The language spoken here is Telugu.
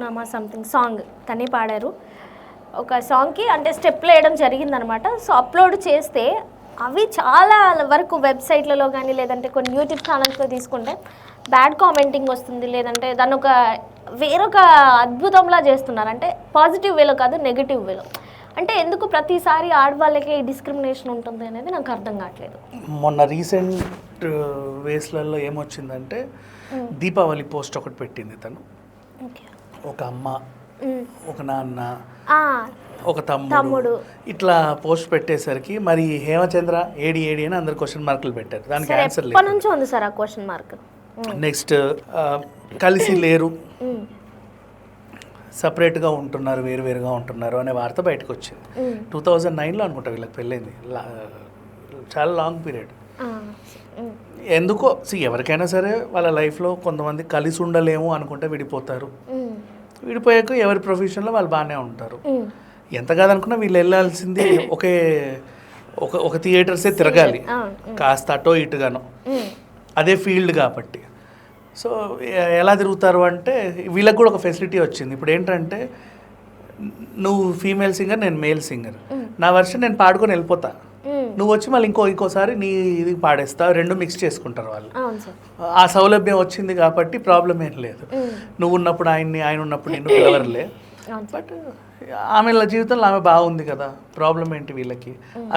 చిరునామా సంథింగ్ సాంగ్ తనే పాడారు. ఒక సాంగ్కి అంటే స్టెప్లు వేయడం జరిగిందనమాట. సో అప్లోడ్ చేస్తే అవి చాలా వరకు వెబ్సైట్లలో కానీ లేదంటే కొన్ని యూట్యూబ్ ఛానల్స్లో తీసుకుంటే బ్యాడ్ కామెంటింగ్ వస్తుంది, లేదంటే దాన్ని ఒక వేరొక అద్భుతంలా చేస్తున్నారు. అంటే పాజిటివ్ వేలో కాదు, నెగిటివ్ వేలో. అంటే ఎందుకు ప్రతిసారి ఆడవాళ్ళకి డిస్క్రిమినేషన్ ఉంటుంది అనేది నాకు అర్థం కావట్లేదు. మొన్న రీసెంట్ వేస్లలో ఏమొచ్చిందంటే దీపావళి పోస్ట్ ఒకటి పెట్టింది తను. ఒక అమ్మ, ఒక నాన్న, ఒక తమ్ముడు ఇట్లా పోస్ట్ పెట్టేసరికి మరి హేమచంద్ర ఏడి అని అందరు క్వశ్చన్ మార్కులు పెట్టారు. దానికి ఆన్సర్ లేదు. నుంచి ఉంది సార్ ఆ క్వశ్చన్ మార్క్. నెక్స్ట్ కలిసి లేరు, సపరేట్గా ఉంటున్నారు, వేరువేరుగా ఉంటున్నారు అనే వార్త బయటకు వచ్చింది. 2009లో అనుకుంటా వీళ్ళకి పెళ్ళైంది. చాలా లాంగ్ పీరియడ్. ఎందుకో ఎవరికైనా సరే వాళ్ళ లైఫ్లో కొంతమంది కలిసి ఉండలేము అనుకుంటే విడిపోతారు. విడిపోయాక ఎవరి ప్రొఫెషన్లో వాళ్ళు బాగానే ఉంటారు. ఎంత కాదనుకున్నా వీళ్ళు వెళ్ళాల్సింది ఒక థియేటర్సే తిరగాలి, కాస్త అటో ఇటుగానో, అదే ఫీల్డ్ కాబట్టి. సో ఎలా తిరుగుతారు అంటే వీళ్ళకి కూడా ఒక ఫెసిలిటీ వచ్చింది. ఇప్పుడు ఏంటంటే నువ్వు ఫీమేల్ సింగర్, నేను మేల్ సింగర్, నా వర్షన్ నేను పాడుకొని వెళ్ళిపోతా, నువ్వు వచ్చి మళ్ళీ ఇంకోసారి నీ ఇది పాడేస్తావు, రెండు మిక్స్ చేసుకుంటారు వాళ్ళు. ఆ సౌలభ్యం వచ్చింది కాబట్టి ప్రాబ్లం ఏం లేదు. నువ్వు ఉన్నప్పుడు ఆయన ఉన్నప్పుడు నిన్ను పిలవరులే. బట్ ఆమె జీవితంలో ఆమె బాగుంది కదా, ప్రాబ్లం ఏంటి వీళ్ళకి? ఆ